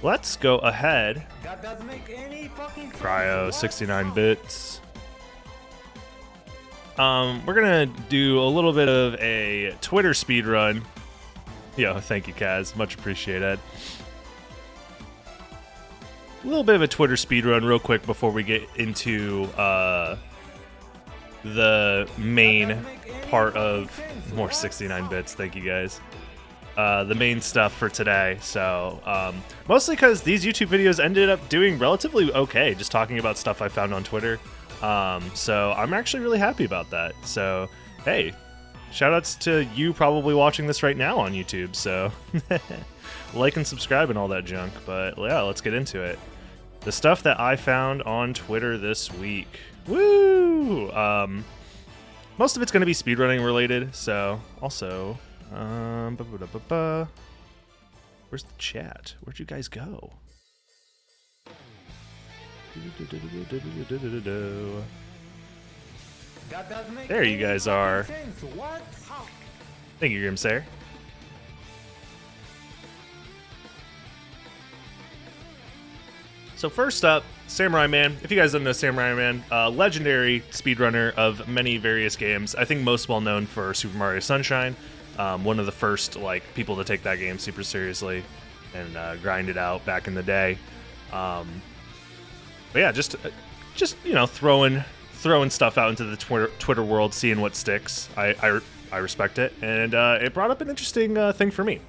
let's go ahead. That doesn't make any fucking sense. Cryo 69 bits. We're gonna do a little bit of a Twitter speed run. Yo, thank you, Kaz. Much appreciated. A little bit of a Twitter speed run real quick before we get into the main part of more 69 bits. Thank you, guys. The main stuff for today. So mostly because these YouTube videos ended up doing relatively okay, just talking about stuff I found on Twitter. So I'm actually really happy about that. So hey, shoutouts to you probably watching this right now on YouTube. So like and subscribe and all that junk. But yeah, let's get into it. The stuff that I found on Twitter this week. Woo! Most of it's going to be speedrunning related. So also, where's the chat? Where'd you guys go? There you guys are. Thank you, Grimsair. So first up, Samurai Man. If you guys don't know Samurai Man, legendary speedrunner of many various games. I think most well known for Super Mario Sunshine. One of the first people to take that game super seriously and grind it out back in the day. But yeah, just throwing stuff out into the Twitter world, seeing what sticks. I respect it, and it brought up an interesting thing for me.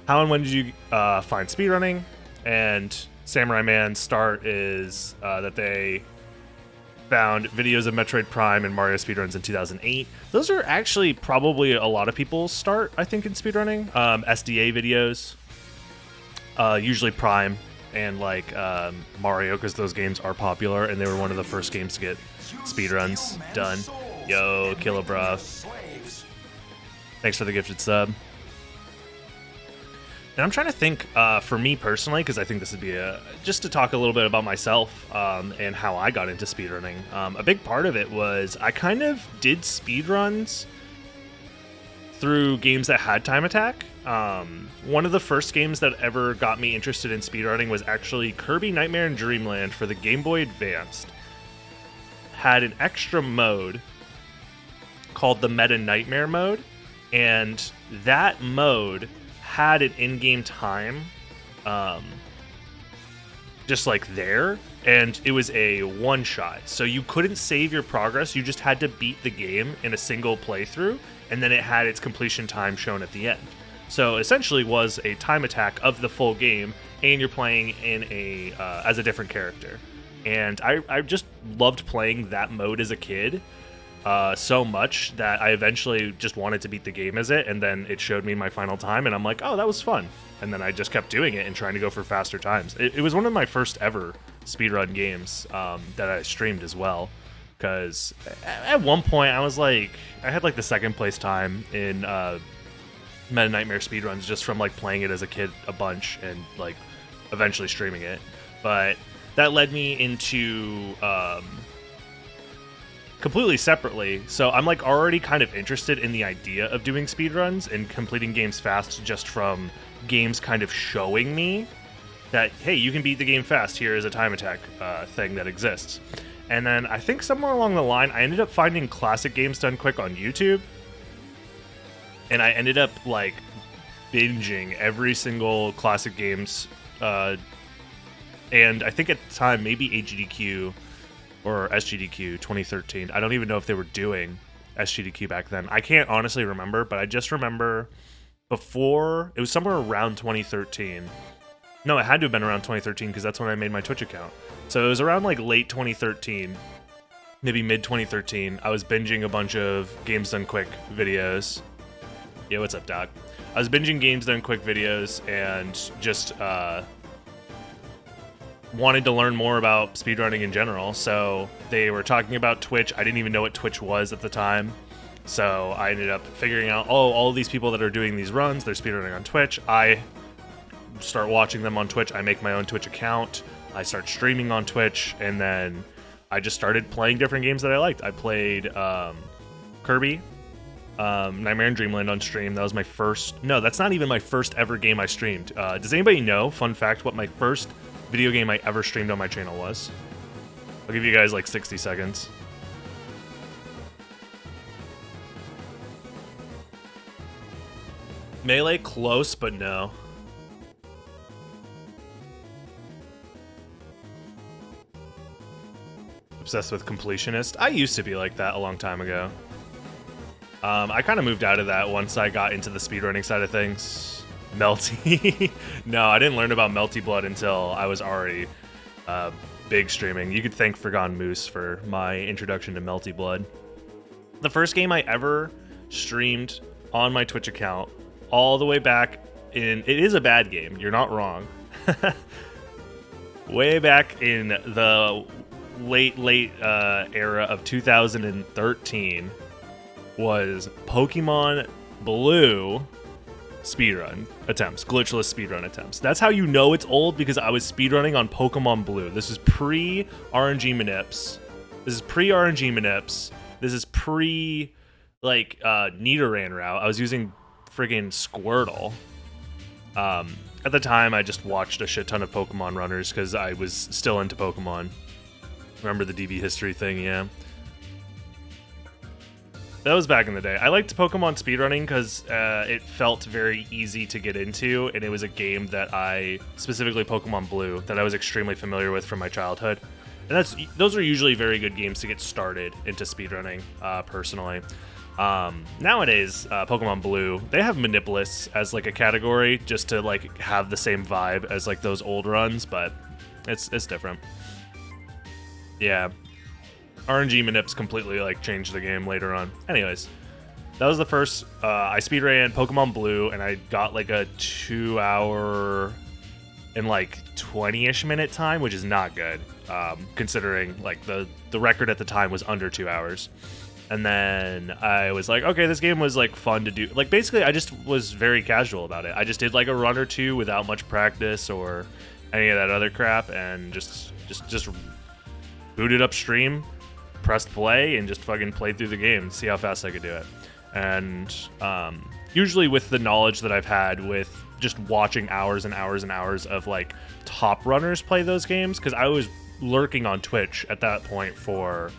How and when did you find speedrunning? And Samurai Man's start is that they found videos of Metroid Prime and Mario speedruns in 2008. Those are actually probably a lot of people's start, I think, in speedrunning. SDA videos, usually Prime and Mario, because those games are popular and they were one of the first games to get speedruns done. Yo, Killabra. Thanks for the gifted sub. And I'm trying to think, for me personally, because I think this would be just to talk a little bit about myself and how I got into speedrunning. A big part of it was I kind of did speedruns through games that had time attack. One of the first games that ever got me interested in speedrunning was actually Kirby Nightmare in Dreamland for the Game Boy Advanced. Had an extra mode called the Meta Nightmare mode, and that mode had an in-game time just there, and it was a one-shot, so you couldn't save your progress. You just had to beat the game in a single playthrough, and then it had its completion time shown at the end. So essentially was a time attack of the full game, and you're playing in as a different character. And I just loved playing that mode as a kid so much that I eventually just wanted to beat the game as it, and then it showed me my final time, and I'm like, oh, that was fun. And then I just kept doing it and trying to go for faster times. It was one of my first ever speedrun games that I streamed as well, because at one point I was I had the second place time in Meta Nightmare speedruns just from playing it as a kid a bunch and eventually streaming it. But that led me into completely separately. So I'm already kind of interested in the idea of doing speedruns and completing games fast, just from games kind of showing me that, hey, you can beat the game fast. Here is a time attack thing that exists. And then I think somewhere along the line, I ended up finding Classic Games Done Quick on YouTube. And I ended up binging every single Classic Games. And I think at the time, maybe AGDQ or SGDQ 2013. I don't even know if they were doing SGDQ back then. I can't honestly remember, but I just remember before, it was somewhere around 2013. No, it had to have been around 2013 because that's when I made my Twitch account. So it was around late 2013, maybe mid 2013. I was binging a bunch of Games Done Quick videos. Yeah, what's up, Doc? I was binging Games Done Quick videos and just wanted to learn more about speedrunning in general. So they were talking about Twitch. I didn't even know what Twitch was at the time. So I ended up figuring out, all of these people that are doing these runs, they're speedrunning on Twitch. I start watching them on Twitch. I make my own Twitch account. I start streaming on Twitch, and then I just started playing different games that I liked. I played Kirby Nightmare in Dreamland on stream. That was my first. No, that's not even my first ever game I streamed. Does anybody know, fun fact, what my first video game I ever streamed on my channel was? I'll give you guys like 60 seconds. Melee, close, but no. Obsessed with completionist. I used to be like that a long time ago. I kind of moved out of that once I got into the speedrunning side of things. Melty. No, I didn't learn about Melty Blood until I was already big streaming. You could thank Forgotten Moose for my introduction to Melty Blood. The first game I ever streamed on my Twitch account, all the way back in... It is a bad game, you're not wrong. Way back in the late era of 2013 was Pokemon Blue speedrun attempts, glitchless speedrun attempts. That's how you know it's old, because I was speedrunning on Pokemon Blue. This is pre-RNG manips. This is pre, like, Nidoran route. I was using friggin' Squirtle. At the time, I just watched a shit ton of Pokemon runners because I was still into Pokemon. Remember the DB history thing? Yeah. That was back in the day. I liked Pokemon speedrunning because it felt very easy to get into, and it was a game that specifically Pokemon Blue, that I was extremely familiar with from my childhood. And those are usually very good games to get started into speedrunning, personally. Nowadays, Pokemon Blue, they have Manipulists as like a category just to like have the same vibe as like those old runs, but it's different. Yeah. RNG manips completely like changed the game later on. Anyways, that was the first. I speedran Pokemon Blue, and I got like a 2 hour and like 20-ish minute time, which is not good, considering like the record at the time was under 2 hours. And then I was like, okay, this game was like fun to do. Like basically, I just was very casual about it. I just did like a run or two without much practice or any of that other crap, and just booted up stream, pressed play, and just fucking played through the game and see how fast I could do it. And usually with the knowledge that I've had with just watching hours and hours and hours of like top runners play those games, because I was lurking on Twitch at that point for,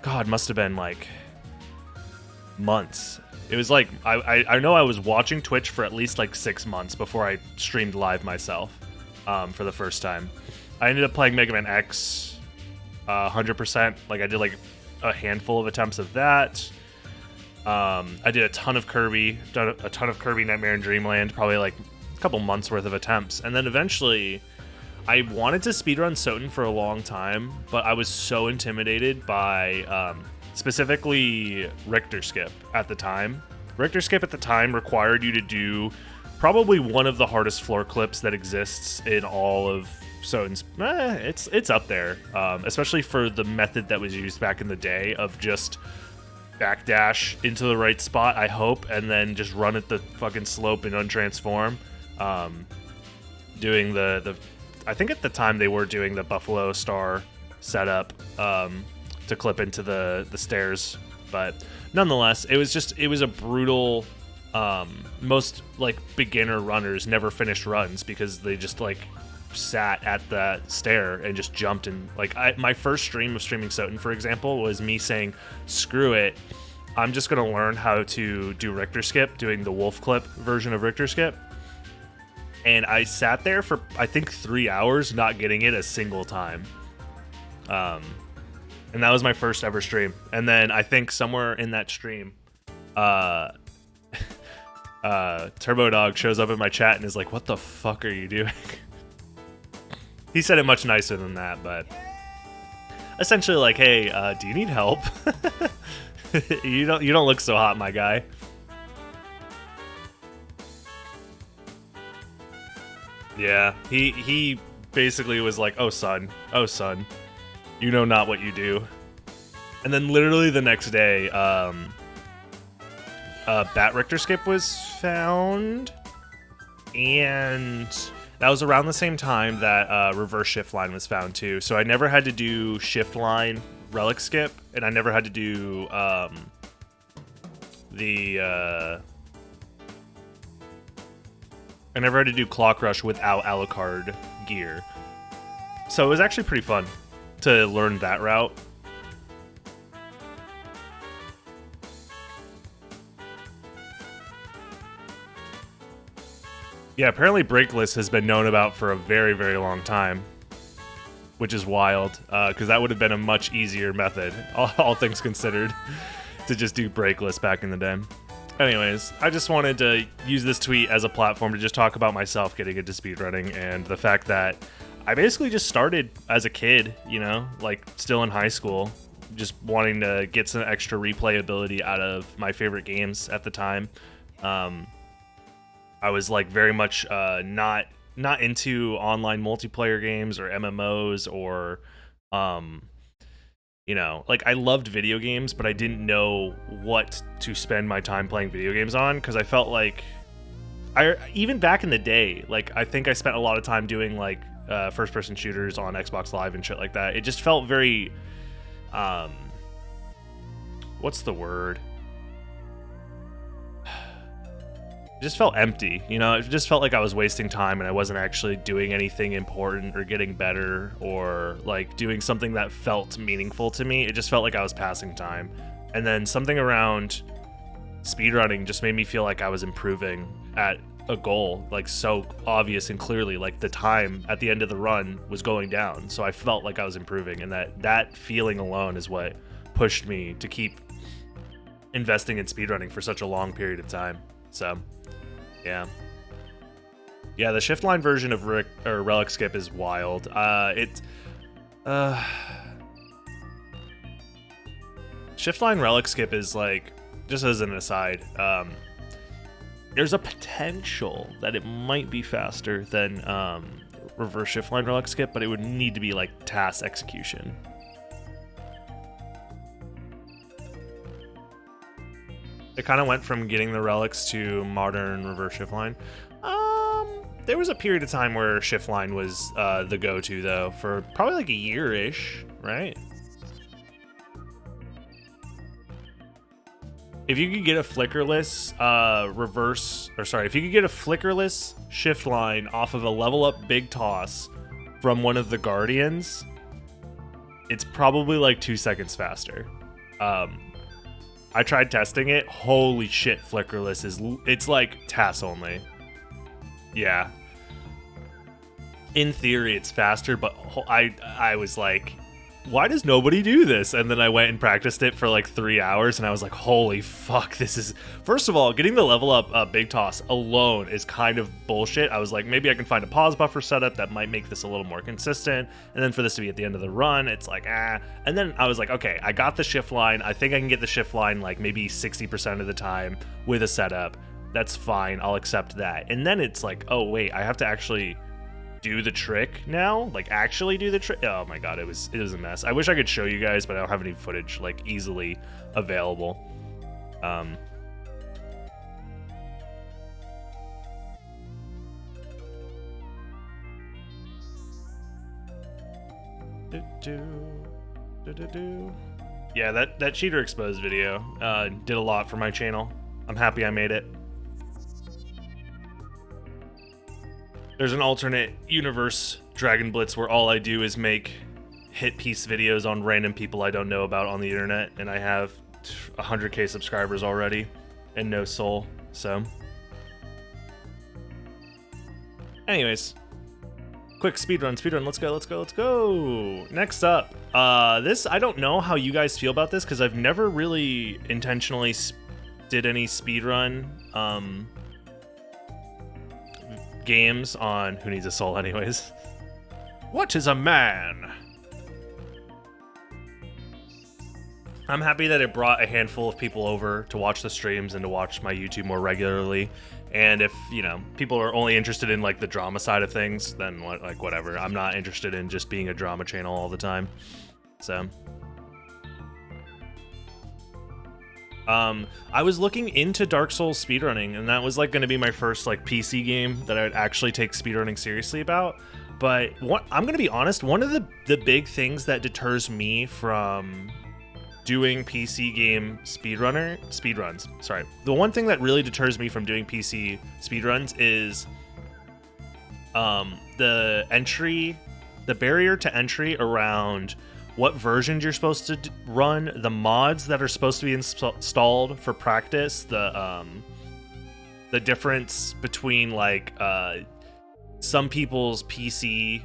God, must have been like months. It was like, I know I was watching Twitch for at least like 6 months before I streamed live myself for the first time. I ended up playing Mega Man X 100%. Like I did like a handful of attempts of that. I did a ton of Kirby, Nightmare in Dreamland, probably like a couple months worth of attempts. And then eventually I wanted to speedrun Soten for a long time, but I was so intimidated by specifically Richter Skip at the time. Richter Skip at the time required you to do probably one of the hardest floor clips that exists in all of Soten's. It's up there, especially for the method that was used back in the day of just backdash into the right spot, I hope, and then just run at the fucking slope and untransform. Doing the I think at the time they were doing the Buffalo Star setup to clip into the stairs, but nonetheless, it was a brutal. Most like beginner runners never finished runs because they just like sat at that stair and just jumped. And like my first stream of streaming Soten, for example, was me saying, "Screw it, I'm just gonna learn how to do Richter Skip," doing the wolf clip version of Richter Skip. And I sat there for, I think, 3 hours, not getting it a single time. And that was my first ever stream. And then I think somewhere in that stream, Turbo Dog shows up in my chat and is like, "What the fuck are you doing?" He said it much nicer than that, but essentially like, "Hey, do you need help? You don't look so hot, my guy." Yeah, he basically was like, oh son, you know not what you do." And then literally the next day, Bat Richter Skip was found, and that was around the same time that Reverse Shift Line was found too. So I never had to do Shift Line Relic Skip, and I never had to do I never had to do Clock Rush without Alucard gear. So it was actually pretty fun to learn that route. Yeah, apparently Breakless has been known about for a very, very long time, which is wild, because that would have been a much easier method, all things considered, to just do Breakless back in the day. Anyways, I just wanted to use this tweet as a platform to just talk about myself getting into speedrunning and the fact that I basically just started as a kid, you know, like still in high school, just wanting to get some extra replayability out of my favorite games at the time. I was like very much not into online multiplayer games or MMOs or you know, like I loved video games, but I didn't know what to spend my time playing video games on because I felt like even back in the day, like I think I spent a lot of time doing like first person shooters on Xbox Live and shit like that. It just felt very what's the word? It just felt empty, you know? It just felt like I was wasting time and I wasn't actually doing anything important or getting better or like doing something that felt meaningful to me. It just felt like I was passing time. And then something around speedrunning just made me feel like I was improving at a goal, like so obvious and clearly, like the time at the end of the run was going down. So I felt like I was improving, and that feeling alone is what pushed me to keep investing in speedrunning for such a long period of time. So yeah, the shift line version of Relic Skip is wild. Shift line Relic Skip is like, just as an aside, there's a potential that it might be faster than reverse shift line Relic Skip, but it would need to be like task execution. It kind of went from getting the relics to modern reverse shift line. There was a period of time where shift line was the go-to though, for probably like a year-ish, right? If you could get a flickerless if you could get a flickerless shift line off of a level up big toss from one of the Guardians, it's probably like 2 seconds faster. I tried testing it. Holy shit, flickerless it's like TAS only. Yeah. In theory, it's faster, but I was like, why does nobody do this? And then I went and practiced it for like 3 hours, and I was like, holy fuck, this is... First of all, getting the level up big toss alone is kind of bullshit. I was like, maybe I can find a pause buffer setup that might make this a little more consistent, and then for this to be at the end of the run, it's like, And then I was like, okay, I got the shift line. I think I can get the shift line like maybe 60% of the time with a setup. That's fine, I'll accept that. And then it's like, oh wait, I have to actually do the trick now, like actually do the trick. Oh my god, it was a mess. I wish I could show you guys, but I don't have any footage like easily available. Yeah, that cheater exposed video did a lot for my channel. I'm happy I made it. There's an alternate universe DrC4gonBlitz where all I do is make hit piece videos on random people I don't know about on the internet, and I have 100k subscribers already and no soul. So anyways, quick speedrun, let's go. Next up, this, I don't know how you guys feel about this because I've never really intentionally did any speedrun games on Who Needs a Soul anyways. What is a man? I'm happy that it brought a handful of people over to watch the streams and to watch my YouTube more regularly. And if, you know, people are only interested in like the drama side of things, then like whatever. I'm not interested in just being a drama channel all the time. So I was looking into Dark Souls speedrunning, and that was like going to be my first like PC game that I would actually take speedrunning seriously about. But I'm going to be honest, one of the big things that deters me from doing PC game speedruns. Sorry. The one thing that really deters me from doing PC speedruns is the barrier to entry around what versions you're supposed to run, the mods that are supposed to be installed for practice, the difference between like some people's PC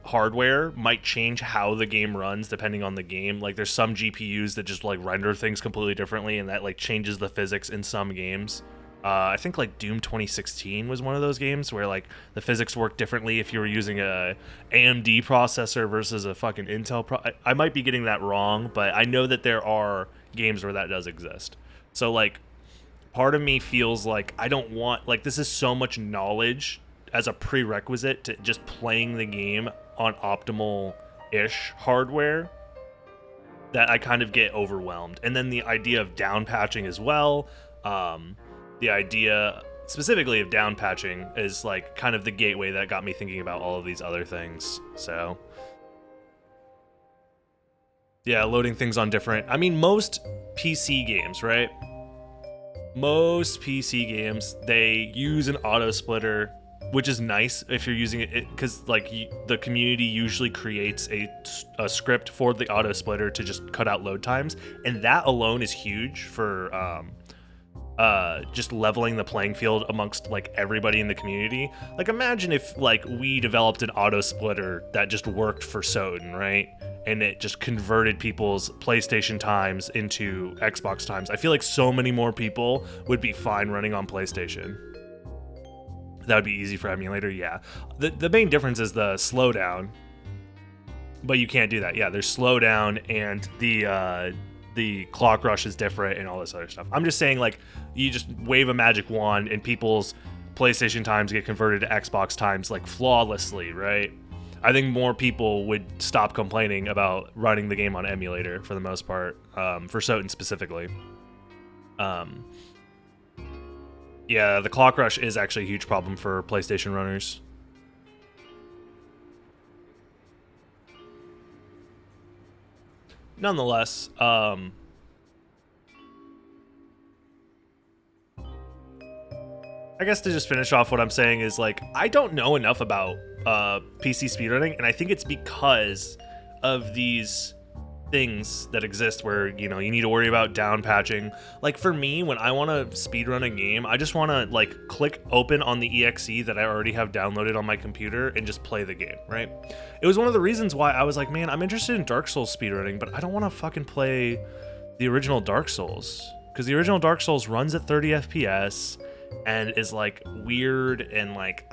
hardware might change how the game runs depending on the game. Like there's some GPUs that just like render things completely differently, and that like changes the physics in some games. I think like Doom 2016 was one of those games where like the physics worked differently if you were using a AMD processor versus a fucking Intel I might be getting that wrong, but I know that there are games where that does exist. So like part of me feels like I don't want, like, this is so much knowledge as a prerequisite to just playing the game on optimal-ish hardware that I kind of get overwhelmed. And then the idea of down patching as well, the idea specifically of down patching is like kind of the gateway that got me thinking about all of these other things. So yeah, loading things on different, I mean, most PC games, right? Most PC games, they use an auto splitter, which is nice if you're using it, because like the community usually creates a script for the auto splitter to just cut out load times, and that alone is huge for just leveling the playing field amongst like everybody in the community. Like imagine if like we developed an auto splitter that just worked for Soden, right? And it just converted people's PlayStation times into Xbox times. I feel like so many more people would be fine running on PlayStation. That would be easy for emulator, yeah. The main difference is the slowdown, but you can't do that. Yeah, there's slowdown, and the clock rush is different and all this other stuff. I'm just saying, like, you just wave a magic wand and people's PlayStation times get converted to Xbox times like flawlessly, right? I think more people would stop complaining about running the game on emulator for the most part, for Soten specifically. Yeah, the clock rush is actually a huge problem for PlayStation runners. Nonetheless, I guess to just finish off what I'm saying is, like, I don't know enough about PC speedrunning, and I think it's because of these things that exist where, you know, you need to worry about down patching. Like for me, when I want to speedrun a game, I just want to like click open on the exe that I already have downloaded on my computer and just play the game, right? It was one of the reasons why I was like, man, I'm interested in Dark Souls speedrunning, but I don't want to fucking play the original Dark Souls, because the original Dark Souls runs at 30 FPS and is like weird, and like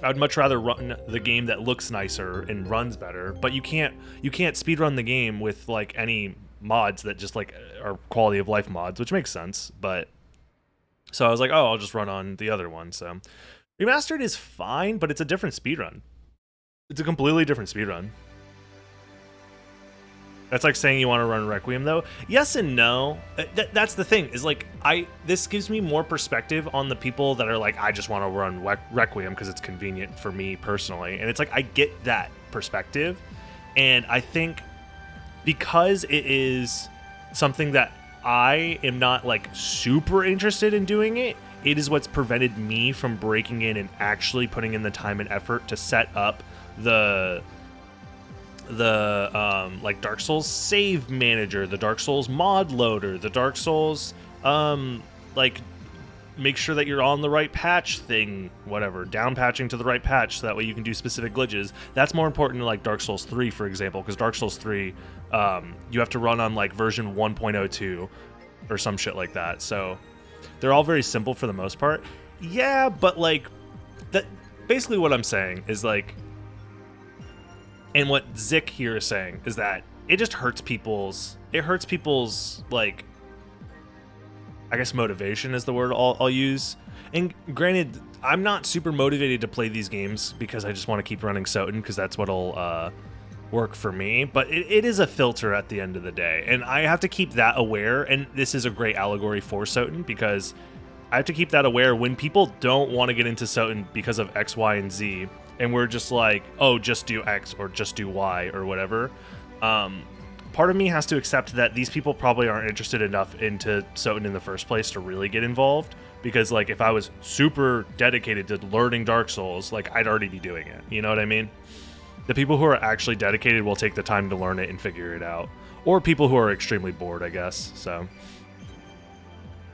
I'd much rather run the game that looks nicer and runs better, but you can't speedrun the game with like any mods that just like are quality of life mods, which makes sense. But so I was like, oh, I'll just run on the other one. So remastered is fine, but it's a different speedrun. It's a completely different speedrun. That's like saying you want to run Requiem, though. Yes and no. That's the thing, is like, this gives me more perspective on the people that are like, I just want to run Requiem because it's convenient for me personally. And it's like, I get that perspective. And I think because it is something that I am not like super interested in doing it, it is what's prevented me from breaking in and actually putting in the time and effort to set up the like Dark Souls save manager, the Dark Souls mod loader, the Dark Souls like make sure that you're on the right patch thing, whatever, down patching to the right patch so that way you can do specific glitches. That's more important than like Dark Souls 3, for example, because Dark Souls 3 you have to run on like version 1.02 or some shit like that. So they're all very simple for the most part. Yeah, but like that basically what I'm saying is like, and what Zik here is saying is that it just hurts people's, like, I guess motivation is the word I'll use. And granted, I'm not super motivated to play these games because I just want to keep running Soten because that's what'll work for me. But it is a filter at the end of the day. And I have to keep that aware. And this is a great allegory for Soten because I have to keep that aware when people don't want to get into Soten because of X, Y, and Z. And we're just like, oh, just do X or just do Y or whatever. part of me has to accept that these people probably aren't interested enough into Soten in the first place to really get involved. Because, like, if I was super dedicated to learning Dark Souls, like, I'd already be doing it. You know what I mean? The people who are actually dedicated will take the time to learn it and figure it out. Or people who are extremely bored, I guess. So,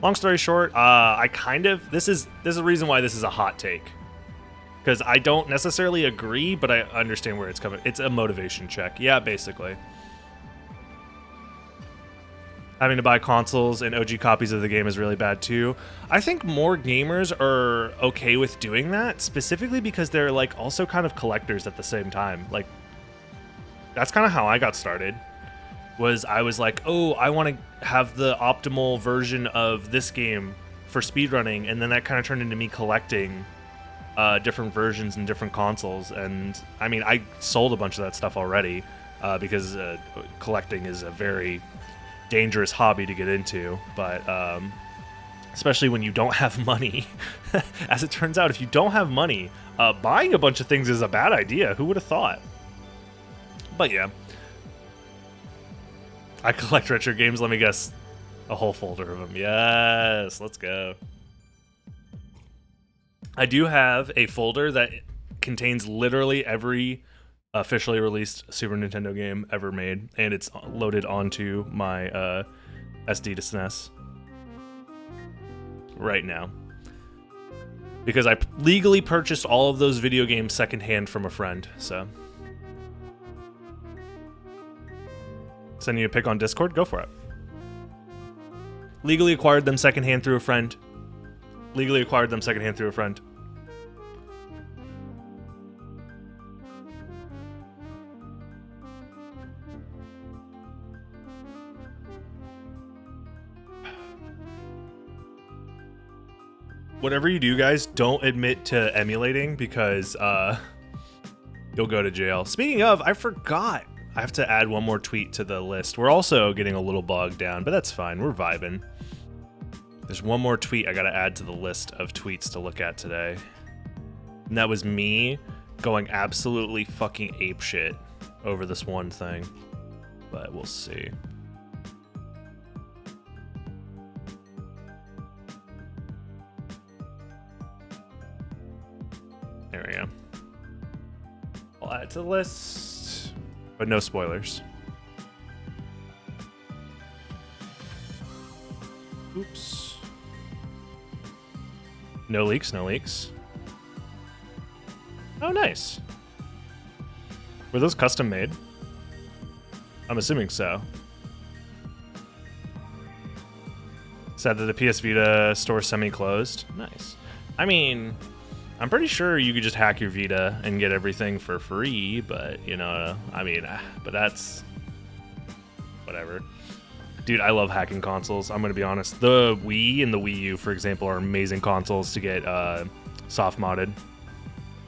long story short, this is the reason why this is a hot take. Because I don't necessarily agree, but I understand where it's coming. It's a motivation check. Yeah, basically. Having to buy consoles and OG copies of the game is really bad too. I think more gamers are okay with doing that, specifically because they're like also kind of collectors at the same time. Like, that's kind of how I got started. I was like, oh, I want to have the optimal version of this game for speedrunning, and then that kind of turned into me collecting different versions and different consoles. And I mean, I sold a bunch of that stuff already because collecting is a very dangerous hobby to get into, but especially when you don't have money. As it turns out, if you don't have money, buying a bunch of things is a bad idea. Who would have thought? But yeah, I collect retro games. Let me guess, a whole folder of them. Yes, let's go. I do have a folder that contains literally every officially released Super Nintendo game ever made, and it's loaded onto my SD to SNES right now because I legally purchased all of those video games secondhand from a friend. So, sending you a pic on Discord, go for it. Legally acquired them secondhand through a friend. Legally acquired them secondhand through a friend. Whatever you do, guys, don't admit to emulating because you'll go to jail. Speaking of, I forgot. I have to add one more tweet to the list. We're also getting a little bogged down, but that's fine. We're vibing. There's one more tweet I gotta add to the list of tweets to look at today. And that was me going absolutely fucking apeshit over this one thing. But we'll see. There we go. I'll add it to the list, but no spoilers. Oops. No leaks, no leaks. Oh, nice. Were those custom made? I'm assuming so. Said that the PS Vita store semi-closed. Nice. I mean, I'm pretty sure you could just hack your Vita and get everything for free, but, you know, I mean, but that's whatever. Dude, I love hacking consoles. I'm going to be honest. The Wii and the Wii U, for example, are amazing consoles to get soft modded.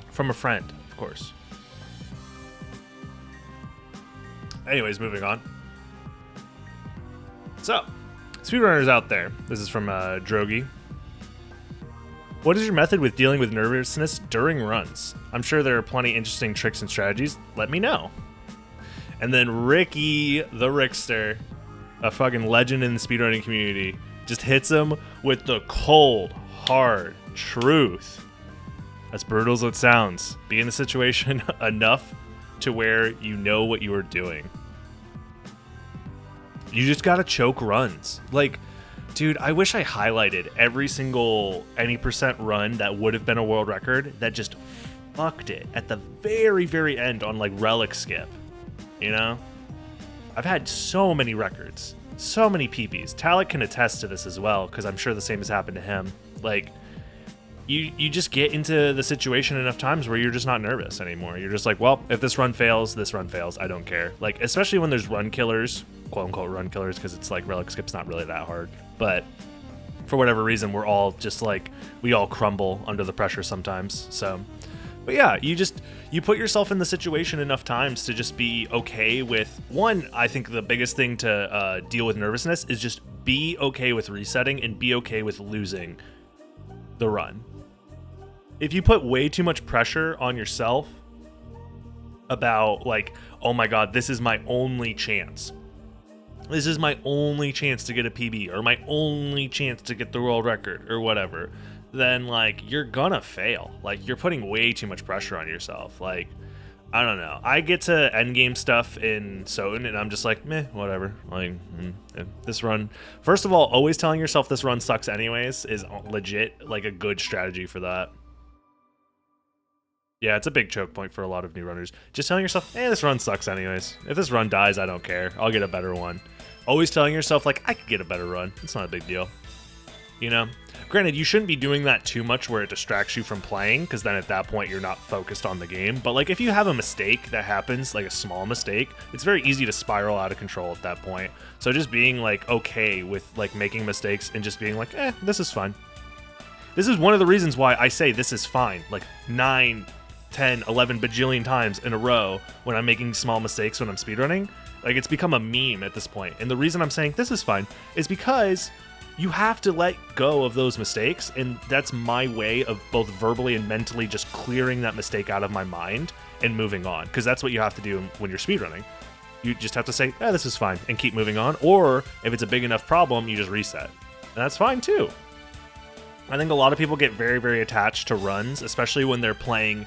From a friend, of course. Anyways, moving on. So, speedrunners out there. This is from Drogi. What is your method with dealing with nervousness during runs? I'm sure there are plenty interesting tricks and strategies. Let me know. And then Ricky, the Rickster, a fucking legend in the speedrunning community, just hits him with the cold, hard truth. As brutal as it sounds, be in the situation enough to where you know what you are doing. You just gotta choke runs. Like, dude, I wish I highlighted every single any percent run that would have been a world record that just fucked it at the very, very end on like relic skip. You know? I've had so many records, so many PBs. Talek can attest to this as well, because I'm sure the same has happened to him. Like, you just get into the situation enough times where you're just not nervous anymore. You're just like, well, if this run fails, this run fails. I don't care. Like, especially when there's run killers, quote unquote run killers, because it's like relic skip's not really that hard. But for whatever reason, we're all just like, we all crumble under the pressure sometimes. So, but yeah, you put yourself in the situation enough times to just be okay with, one, I think the biggest thing to deal with nervousness is just be okay with resetting and be okay with losing the run. If you put way too much pressure on yourself about like, oh my God, this is my only chance. this is my only chance to get a PB or my only chance to get the world record or whatever, then like you're gonna fail. Like you're putting way too much pressure on yourself. Like I don't know. I get to endgame stuff in Soten and I'm just like, meh, whatever. Like this run, first of all, always telling yourself this run sucks anyways is legit like a good strategy for that. Yeah, it's a big choke point for a lot of new runners. Just telling yourself, this run sucks anyways. If this run dies, I don't care. I'll get a better one. Always telling yourself, like, I could get a better run. It's not a big deal. You know? Granted, you shouldn't be doing that too much where it distracts you from playing, because then at that point you're not focused on the game. But, like, if you have a mistake that happens, like a small mistake, it's very easy to spiral out of control at that point. So just being, like, okay with, like, making mistakes and just being like, this is fine. This is one of the reasons why I say this is fine. Like, 9, 10, 11 bajillion times in a row when I'm making small mistakes when I'm speedrunning. Like, it's become a meme at this point. And the reason I'm saying this is fine is because you have to let go of those mistakes, and that's my way of both verbally and mentally just clearing that mistake out of my mind and moving on, because that's what you have to do when you're speedrunning. You just have to say, this is fine, and keep moving on, or if it's a big enough problem, you just reset. And that's fine too. I think a lot of people get very, very attached to runs, especially when they're playing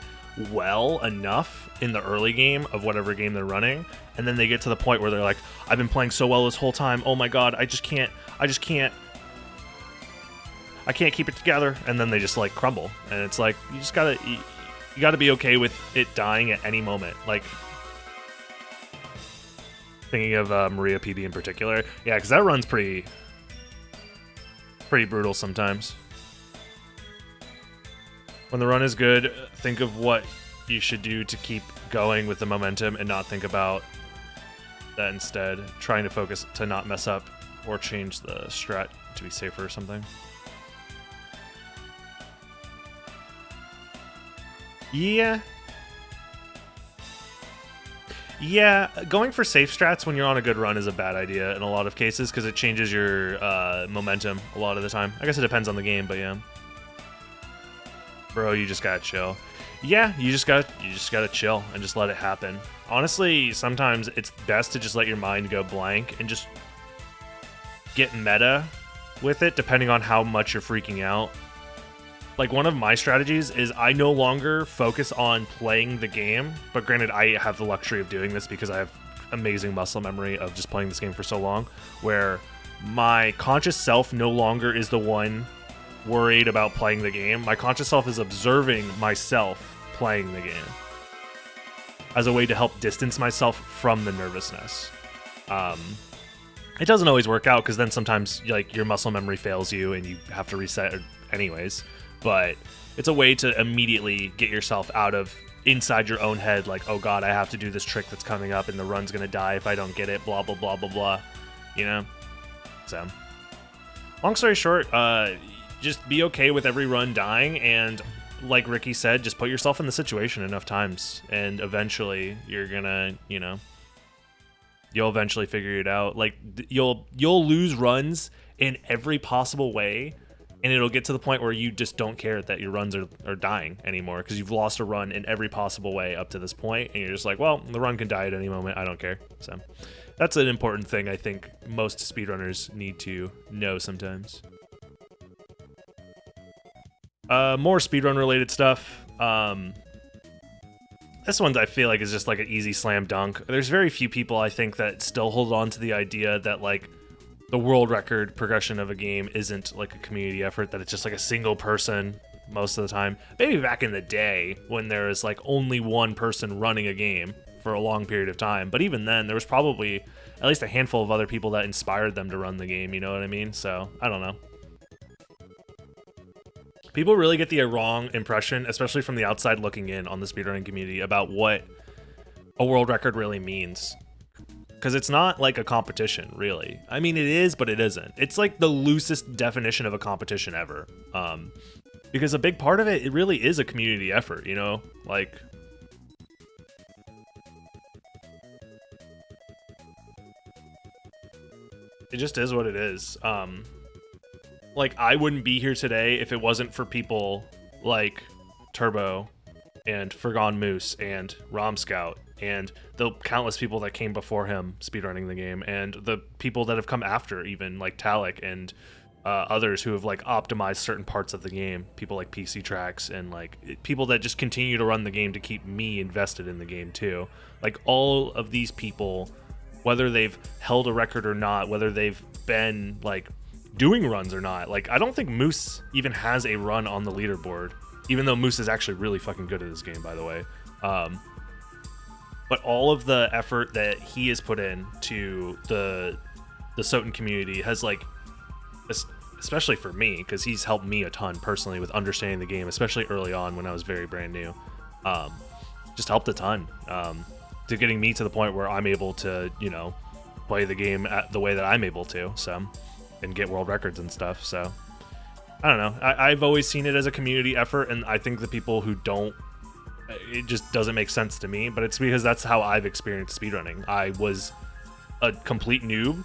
well enough in the early game of whatever game they're running, and then they get to the point where they're like, I've been playing so well this whole time, oh my god, I can't keep it together, and then they just like crumble. And it's like, you just gotta be okay with it dying at any moment. Like, thinking of Maria PB in particular, yeah, because that run's pretty brutal sometimes. When the run is good, think of what you should do to keep going with the momentum and not think about that instead. Trying to focus to not mess up or change the strat to be safer or something. Yeah, going for safe strats when you're on a good run is a bad idea in a lot of cases because it changes your momentum a lot of the time. I guess it depends on the game, but yeah. Bro, you just gotta chill. Yeah, you just gotta chill and just let it happen. Honestly, sometimes it's best to just let your mind go blank and just get meta with it, depending on how much you're freaking out. Like, one of my strategies is I no longer focus on playing the game, but granted, I have the luxury of doing this because I have amazing muscle memory of just playing this game for so long, where my conscious self no longer is the one worried about playing the game. My conscious self is observing myself playing the game as a way to help distance myself from the nervousness. It doesn't always work out because then sometimes like your muscle memory fails you and you have to reset anyways, but it's a way to immediately get yourself out of inside your own head, like, oh god, I have to do this trick that's coming up and the run's gonna die if I don't get it, blah blah blah blah blah, you know? So long story short, just be okay with every run dying, and like Ricky said, just put yourself in the situation enough times and eventually you're gonna, you know, you'll eventually figure it out. Like, you'll lose runs in every possible way, and it'll get to the point where you just don't care that your runs are dying anymore because you've lost a run in every possible way up to this point, and you're just like, well, the run can die at any moment, I don't care. So that's an important thing I think most speedrunners need to know sometimes. More speedrun related stuff. This one I feel like is just like an easy slam dunk. There's very few people I think that still hold on to the idea that like the world record progression of a game isn't like a community effort, that it's just like a single person most of the time. Maybe back in the day when there was like only one person running a game for a long period of time, but even then there was probably at least a handful of other people that inspired them to run the game, you know what I mean? So I don't know. People really get the wrong impression, especially from the outside looking in on the speedrunning community, about what a world record really means. Because it's not like a competition, really. I mean, it is, but it isn't. It's like the loosest definition of a competition ever. Because a big part of it, it really is a community effort, you know? Like, it just is what it is. Like, I wouldn't be here today if it wasn't for people like Turbo and twidder and Rom Scout and the countless people that came before him speedrunning the game, and the people that have come after, even like Talik and others who have like optimized certain parts of the game, people like PC Tracks, and like people that just continue to run the game to keep me invested in the game too. Like all of these people, whether they've held a record or not, whether they've been like doing runs or not, like I don't think Moose even has a run on the leaderboard, even though Moose is actually really fucking good at this game, by the way. But all of the effort that he has put in to the Soten community has like, especially for me, because he's helped me a ton personally with understanding the game, especially early on when I was very brand new. Just helped a ton to getting me to the point where I'm able to, you know, play the game at the way that I'm able to, so, and get world records and stuff. So I don't know. I've always seen it as a community effort, and I think the people who don't, it just doesn't make sense to me, but it's because that's how I've experienced speedrunning. I was a complete noob,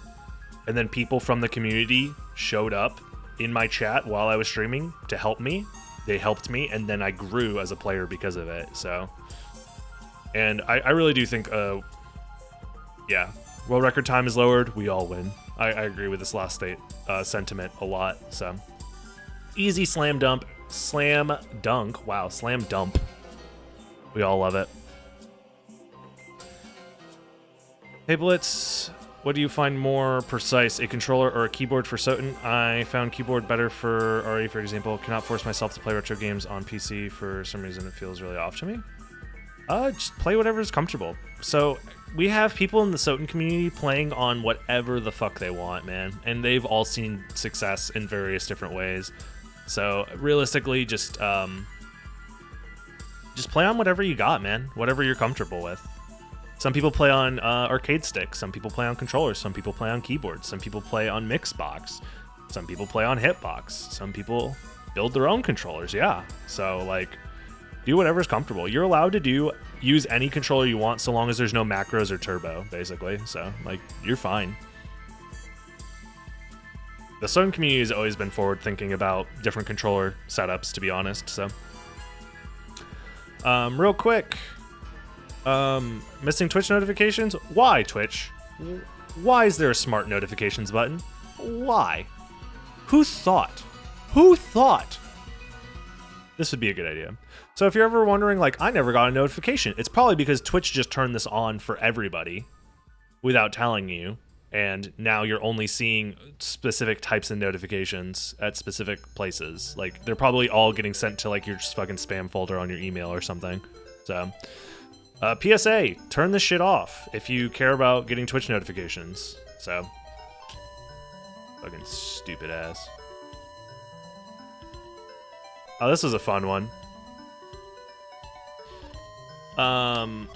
and then people from the community showed up in my chat while I was streaming to help me. They helped me, and then I grew as a player because of it. So, and I really do think, yeah, world record time is lowered, we all win. I agree with this last state sentiment a lot. So, easy slam dunk. Wow, slam dump. We all love it. Hey Blitz, what do you find more precise, a controller or a keyboard for Soten? I found keyboard better for RE, for example. Cannot force myself to play retro games on PC. For some reason, it feels really off to me. Just play whatever is comfortable. So we have people in the Soten community playing on whatever the fuck they want, man. And they've all seen success in various different ways. So realistically, just play on whatever you got, man. Whatever you're comfortable with. Some people play on arcade sticks. Some people play on controllers. Some people play on keyboards. Some people play on Mixbox. Some people play on Hitbox. Some people build their own controllers. Yeah. So like, do whatever's comfortable. You're allowed to use any controller you want so long as there's no macros or turbo, basically. So like, you're fine. The Soten community has always been forward thinking about different controller setups, to be honest. So, real quick. Missing Twitch notifications? Why, Twitch? Why is there a smart notifications button? Why? Who thought? Who thought this would be a good idea? So if you're ever wondering, like, I never got a notification, it's probably because Twitch just turned this on for everybody without telling you, and now you're only seeing specific types of notifications at specific places. Like, they're probably all getting sent to, like, your just fucking spam folder on your email or something. So... PSA, turn this shit off if you care about getting Twitch notifications. So, fucking stupid ass. Oh, this was a fun one. I'm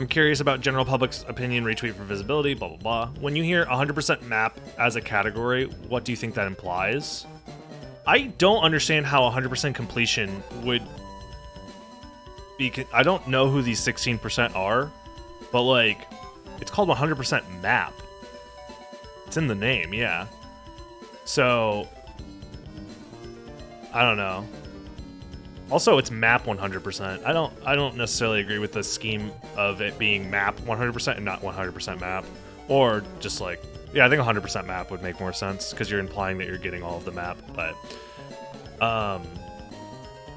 curious about general public's opinion, retweet for visibility, blah, blah, blah. When you hear 100% map as a category, what do you think that implies? I don't understand how 100% completion would... I don't know who these 16% are, but like, it's called 100% map. It's in the name, yeah. So, I don't know. Also, it's map 100%. I don't necessarily agree with the scheme of it being map 100% and not 100% map, or just like, yeah, I think 100% map would make more sense because you're implying that you're getting all of the map, but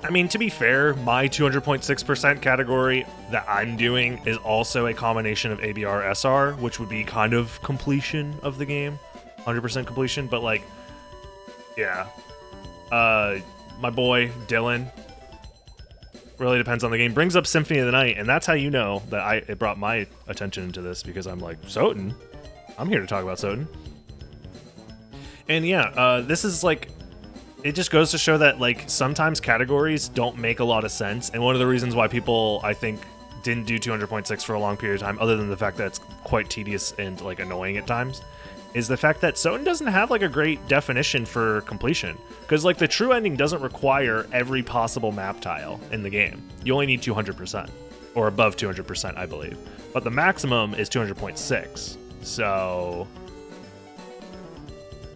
I mean, to be fair, my 200.6% category that I'm doing is also a combination of ABR SR, which would be kind of completion of the game, 100% completion. But like, yeah, my boy Dylan, really depends on the game, brings up Symphony of the Night, and that's how you know that it brought my attention into this, because I'm like, Soten, I'm here to talk about Soten. And yeah, this is like, it just goes to show that like sometimes categories don't make a lot of sense, and one of the reasons why people, I think, didn't do 200.6 for a long period of time, other than the fact that it's quite tedious and like annoying at times, is the fact that Soten doesn't have like a great definition for completion, because like the true ending doesn't require every possible map tile in the game. You only need 200% or above 200%, I believe, but the maximum is 200.6. So,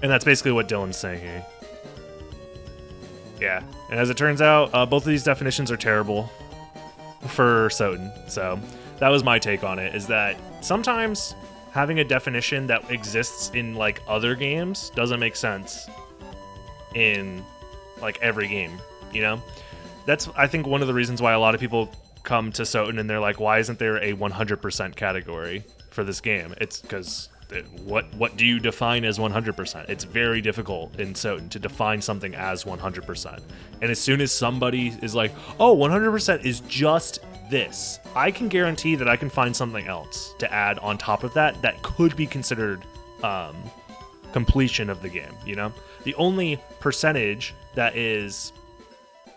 and that's basically what Dylan's saying here. Yeah, and as it turns out, both of these definitions are terrible. for Soten. So that was my take on it, is that sometimes having a definition that exists in like other games doesn't make sense in like every game, you know? That's, I think, one of the reasons why a lot of people come to Soten and they're like, why isn't there a 100% category for this game? It's because what do you define as 100%? It's very difficult in Soten to define something as 100%. And as soon as somebody is like, oh, 100% is just this, I can guarantee that I can find something else to add on top of that that could be considered completion of the game, you know? The only percentage that is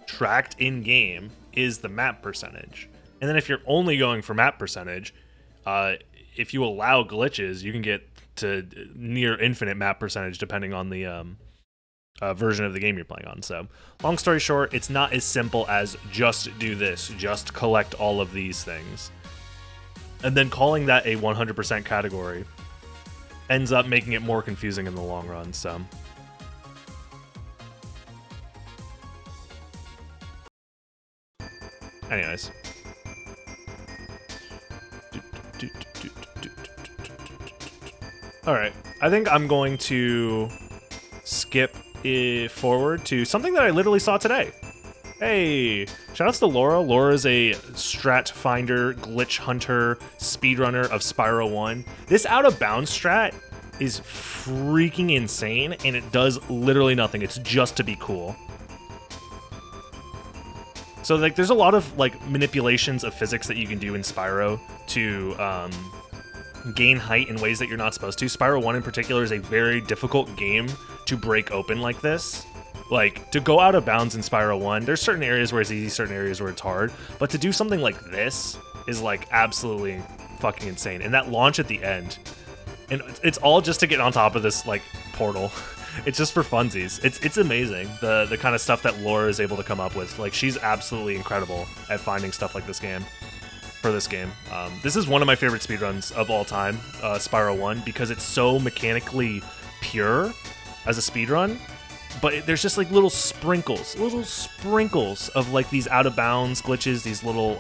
tracked in game is the map percentage. And then if you're only going for map percentage, if you allow glitches, you can get to near infinite map percentage depending on the version of the game you're playing on. So long story short, it's not as simple as just do this, just collect all of these things. And then calling that a 100% category ends up making it more confusing in the long run. So anyways, all right, I think I'm going to skip it forward to something that I literally saw today. Hey, shoutouts to Laura. Laura is a strat finder, glitch hunter, speedrunner of Spyro 1. This out of bounds strat is freaking insane, and it does literally nothing. It's just to be cool. So like, there's a lot of like manipulations of physics that you can do in Spyro to gain height in ways that you're not supposed to. Spyro 1 in particular is a very difficult game to break open like this. Like, to go out of bounds in Spyro 1, there's certain areas where it's easy, certain areas where it's hard, but to do something like this is like absolutely fucking insane. And that launch at the end, and it's all just to get on top of this like portal. It's just for funsies. It's amazing, the kind of stuff that Laura is able to come up with. Like, she's absolutely incredible at finding stuff like this game. For this game. This is one of my favorite speedruns of all time, Spyro 1, because it's so mechanically pure as a speedrun, but there's just like little sprinkles of like these out of bounds glitches, these little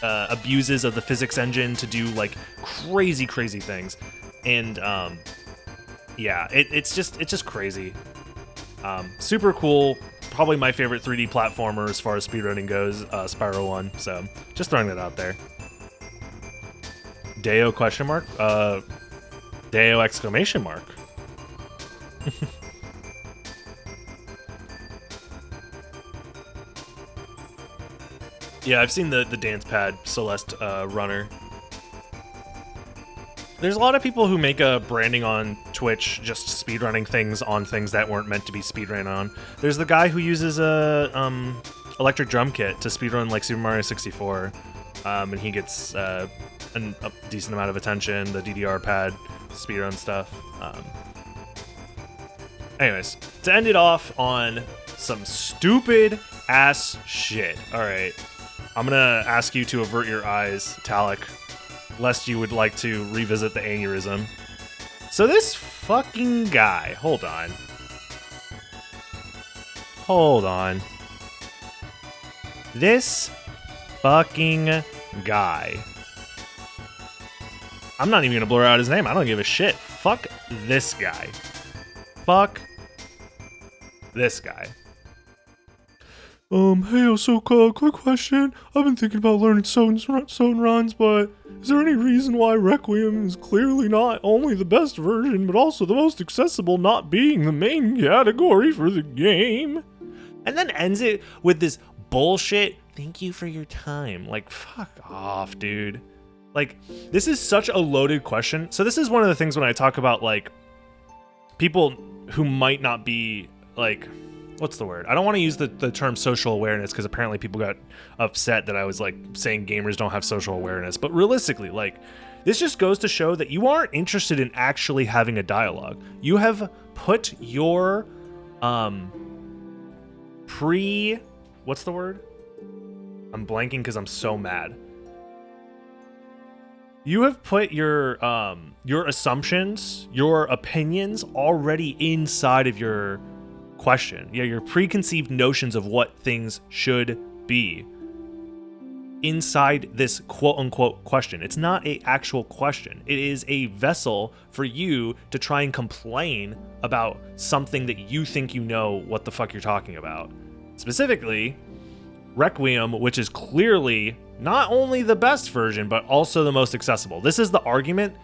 abuses of the physics engine to do like crazy things. And yeah, it's just crazy. Super cool. Probably my favorite 3D platformer as far as speedrunning goes, Spyro 1. So just throwing that out there. Deo question mark? Deo exclamation mark. Yeah, I've seen the dance pad Celeste runner. There's a lot of people who make a branding on Twitch just speedrunning things on things that weren't meant to be speedrun on. There's the guy who uses a electric drum kit to speedrun like Super Mario 64, and he gets a decent amount of attention. The DDR pad speedrun stuff. Anyways, to end it off on some stupid ass shit. All right, I'm gonna ask you to avert your eyes, Talik, lest you would like to revisit the aneurysm. So this fucking guy, hold on. This fucking guy. I'm not even gonna blur out his name. I don't give a shit. Fuck this guy. Fuck this guy. Hey, Ahsoka, quick question. I've been thinking about learning Soten runs, but is there any reason why Requiem is clearly not only the best version, but also the most accessible, not being the main category for the game? And then ends it with this bullshit, thank you for your time. Like, fuck off, dude. Like, this is such a loaded question. So this is one of the things when I talk about, like, people who might not be, like... What's the word? I don't want to use the term social awareness because apparently people got upset that I was like saying gamers don't have social awareness. But realistically, like, this just goes to show that you aren't interested in actually having a dialogue. You have put your what's the word? I'm blanking because I'm so mad. You have put your assumptions, your opinions already inside of your question. Yeah, your preconceived notions of what things should be. inside this quote-unquote question. It's not an actual question. It is a vessel for you to try and complain about something that you think you know what the fuck you're talking about. Specifically, Requiem, which is clearly not only the best version, but also the most accessible. This is the argument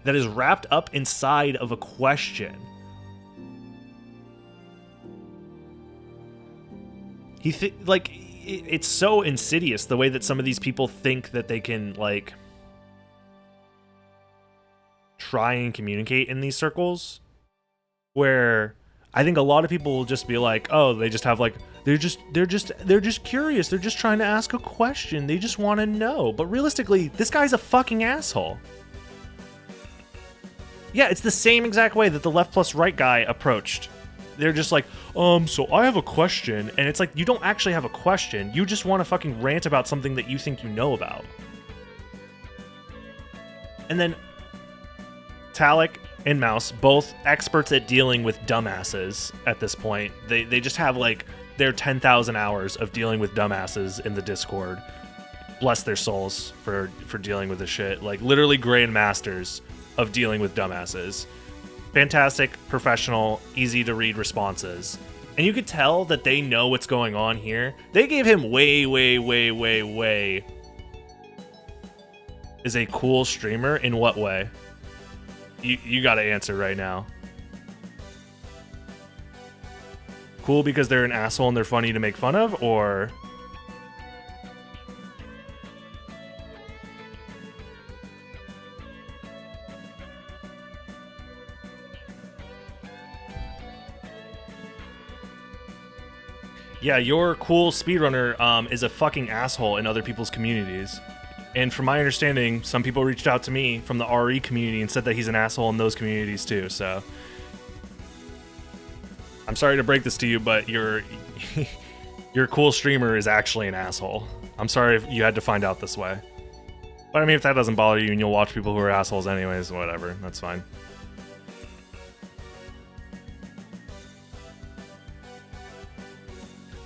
that is wrapped up inside of a question. It's so insidious the way that some of these people think that they can like try and communicate in these circles, where I think a lot of people will just be like, oh, they just have like they're just curious, they're just trying to ask a question, they just want to know. But realistically, this guy's a fucking asshole. Yeah, it's the same exact way that the left plus right guy approached. They're just like, so I have a question, and it's like, you don't actually have a question, you just want to fucking rant about something that you think you know about. And then Talik and Mouse, both experts at dealing with dumbasses at this point. They just have like their 10,000 hours of dealing with dumbasses in the Discord. Bless their souls for dealing with this shit. Like literally grandmasters of dealing with dumbasses. Fantastic, professional, easy to read responses. And you could tell that they know what's going on here. They gave him way is a cool streamer. In what way? You gotta answer right now. Cool because they're an asshole and they're funny to make fun of, or... Yeah, your cool speedrunner is a fucking asshole in other people's communities. And from my understanding, some people reached out to me from the RE community and said that he's an asshole in those communities too, so... I'm sorry to break this to you, but your cool streamer is actually an asshole. I'm sorry if you had to find out this way. But I mean, if that doesn't bother you and you'll watch people who are assholes anyways, whatever, that's fine.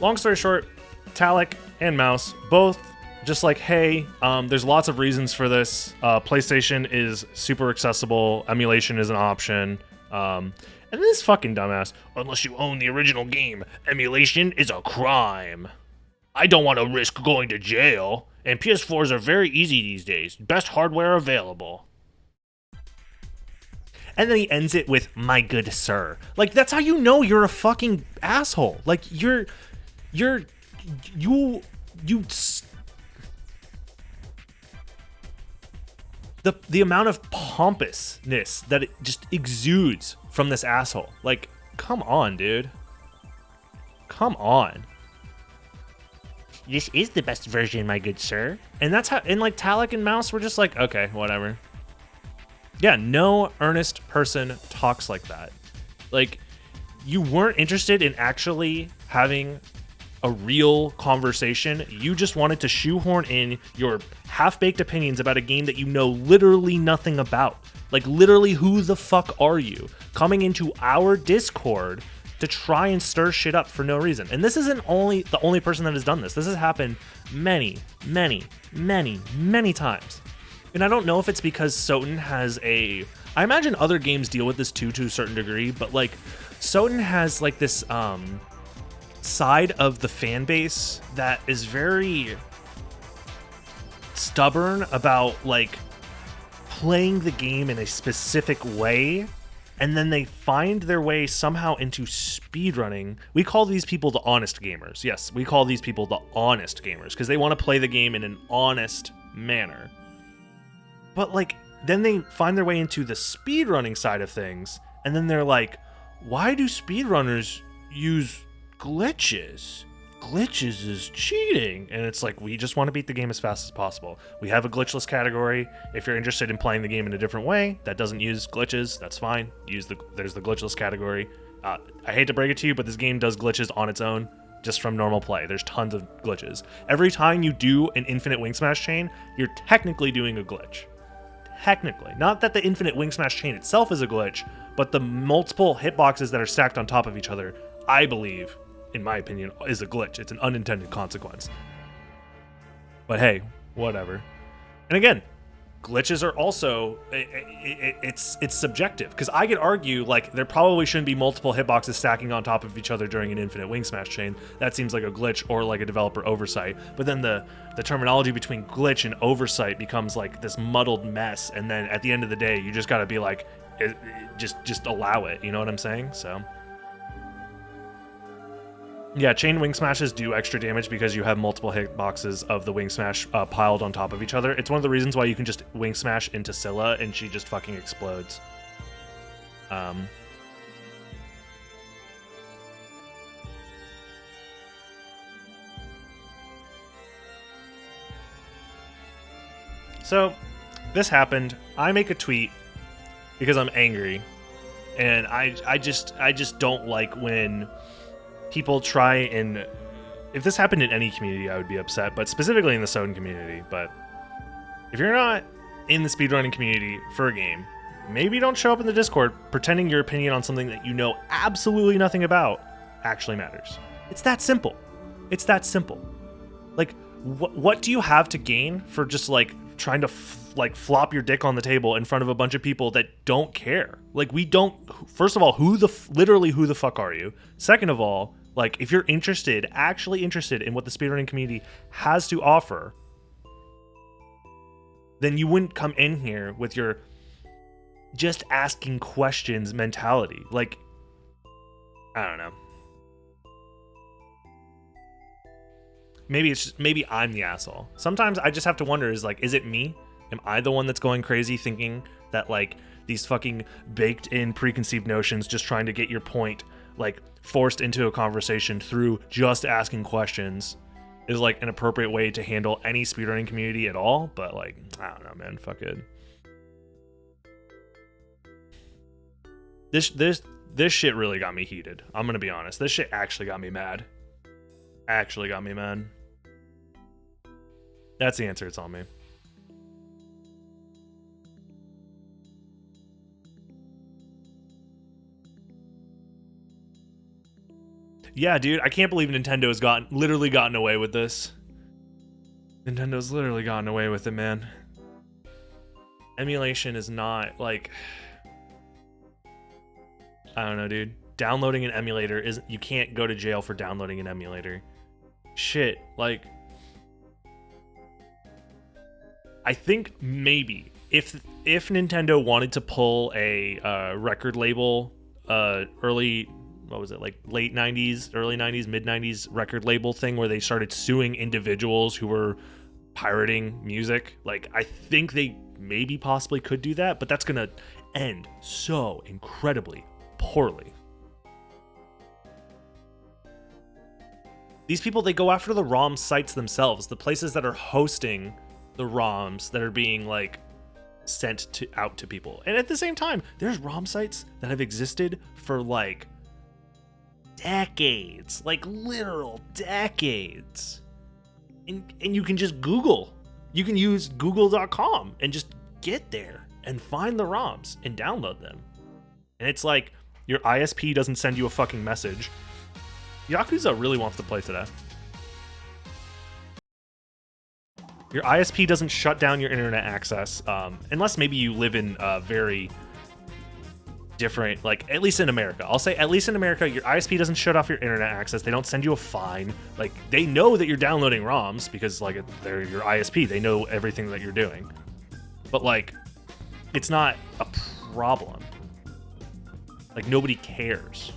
Long story short, Talik and Mouse both just like, hey, there's lots of reasons for this. PlayStation is super accessible. Emulation is an option. And this fucking dumbass, unless you own the original game, emulation is a crime. I don't want to risk going to jail. And PS4s are very easy these days. Best hardware available. And then he ends it with, my good sir. Like, that's how you know you're a fucking asshole. Like, the amount of pompousness that it just exudes from this asshole. Like, come on, dude. Come on. This is the best version, my good sir. And that's how, and like Talik and Mouse were just like, okay, whatever. Yeah, no earnest person talks like that. Like, you weren't interested in actually having a real conversation. You just wanted to shoehorn in your half-baked opinions about a game that you know literally nothing about. Like, literally, who the fuck are you coming into our Discord to try and stir shit up for no reason? And this isn't the only person that has done this. This has happened many times. And I don't know if it's because Soten has I imagine other games deal with this too to a certain degree, but like Soten has like this side of the fan base that is very stubborn about like playing the game in a specific way, and then they find their way somehow into speedrunning. We call these people the honest gamers. Yes, we call these people the honest gamers because they want to play the game in an honest manner. But like then they find their way into the speedrunning side of things, and then they're like, why do speedrunners use glitches? Glitches is cheating. And it's like, we just want to beat the game as fast as possible. We have a glitchless category. If you're interested in playing the game in a different way that doesn't use glitches, that's fine. There's the glitchless category. I hate to break it to you, but this game does glitches on its own just from normal play. There's tons of glitches. Every time you do an infinite wing smash chain, you're technically doing a glitch. Technically. Not that the infinite wing smash chain itself is a glitch, but the multiple hitboxes that are stacked on top of each other, I believe, in my opinion, is a glitch. It's an unintended consequence. But hey, whatever. And again, glitches are also it's subjective, because I could argue like there probably shouldn't be multiple hitboxes stacking on top of each other during an infinite wing smash chain. That seems like a glitch or like a developer oversight. But then the terminology between glitch and oversight becomes like this muddled mess, and then at the end of the day you just got to be like just allow it, you know what I'm saying? So yeah, chain wing smashes do extra damage because you have multiple hitboxes of the wing smash piled on top of each other. It's one of the reasons why you can just wing smash into Scylla and she just fucking explodes. So this happened. I make a tweet because I'm angry, and I just don't like when people try and, if this happened in any community I would be upset, but specifically in the Soden community. But if you're not in the speedrunning community for a game, maybe don't show up in the Discord pretending your opinion on something that you know absolutely nothing about actually matters. It's that simple. It's that simple. Like, what do you have to gain for just like trying to flop your dick on the table in front of a bunch of people that don't care? Like, we don't. First of all, literally who the fuck are you? Second of all, like, if you're actually interested in what the speedrunning community has to offer, then you wouldn't come in here with your just asking questions mentality. Like, I don't know. Maybe I'm the asshole. Sometimes I just have to wonder, is it me? Am I the one that's going crazy thinking that like these fucking baked in preconceived notions, just trying to get your point like forced into a conversation through just asking questions, is like an appropriate way to handle any speedrunning community at all? But like, I don't know, man. Fuck it. This shit really got me heated. I'm gonna be honest. This shit actually got me mad. That's the answer. It's on me. Yeah, dude, I can't believe Nintendo's literally gotten away with this. Nintendo's literally gotten away with it, man. Emulation is not, like... I don't know, dude. Downloading an emulator isn't... You can't go to jail for downloading an emulator. Shit, like... I think maybe if Nintendo wanted to pull a record label early... What was it, like late 90s, early 90s, mid 90s record label thing where they started suing individuals who were pirating music. Like, I think they maybe possibly could do that, but that's going to end so incredibly poorly. These people, they go after the ROM sites themselves, the places that are hosting the ROMs that are being like sent out to people. And at the same time, there's ROM sites that have existed for like decades, like literal decades, and you can just Google, you can use google.com and just get there and find the ROMs and download them. And it's like your ISP doesn't send you a fucking message. Yakuza really wants to play today. Your ISP doesn't shut down your internet access, unless maybe you live in a very different, like, at least in America. I'll say at least in America, your ISP doesn't shut off your internet access. They don't send you a fine. Like, they know that you're downloading ROMs because, like, they're your ISP. They know everything that you're doing. But, like, it's not a problem. Like, nobody cares.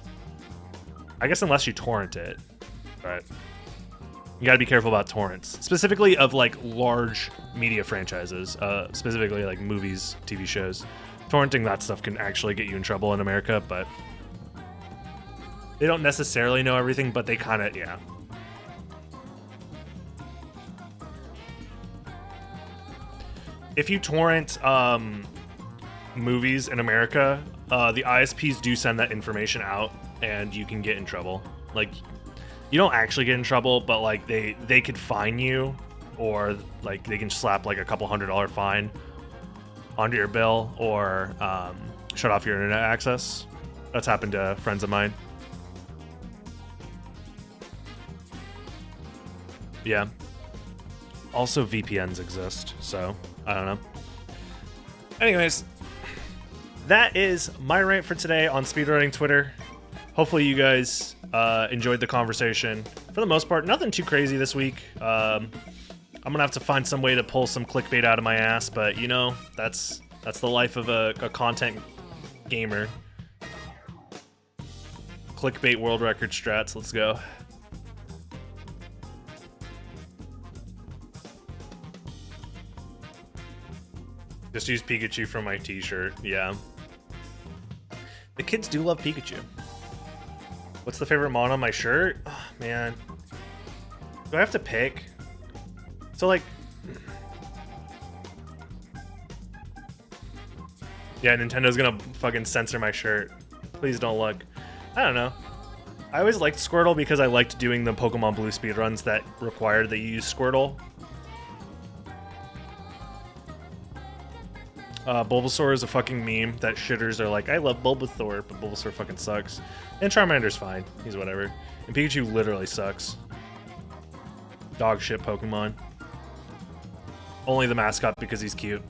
I guess unless you torrent it. But you gotta be careful about torrents. Specifically of, like, large media franchises. Specifically, like, movies, TV shows. Torrenting that stuff can actually get you in trouble in America, but they don't necessarily know everything, but they kind of, yeah. If you torrent movies in America, the ISPs do send that information out, and you can get in trouble. Like, you don't actually get in trouble, but like they could fine you, or like they can slap like a couple $100 fine onto your bill, or shut off your internet access. That's happened to friends of mine. Yeah. Also, VPNs exist, so I don't know. Anyways, that is my rant for today on speedrunning Twitter. Hopefully you guys enjoyed the conversation. For the most part, nothing too crazy this week. I'm gonna have to find some way to pull some clickbait out of my ass, but you know, that's the life of a content gamer. Clickbait world record strats, let's go. Just use Pikachu for my t-shirt, yeah. The kids do love Pikachu. What's the favorite mon on my shirt? Oh, man. Do I have to pick? So, like... Yeah, Nintendo's gonna fucking censor my shirt. Please don't look. I don't know. I always liked Squirtle because I liked doing the Pokemon Blue speedruns that required that you use Squirtle. Bulbasaur is a fucking meme that shitters are like, I love Bulbasaur, but Bulbasaur fucking sucks. And Charmander's fine. He's whatever. And Pikachu literally sucks. Dog shit Pokemon. Only the mascot because he's cute.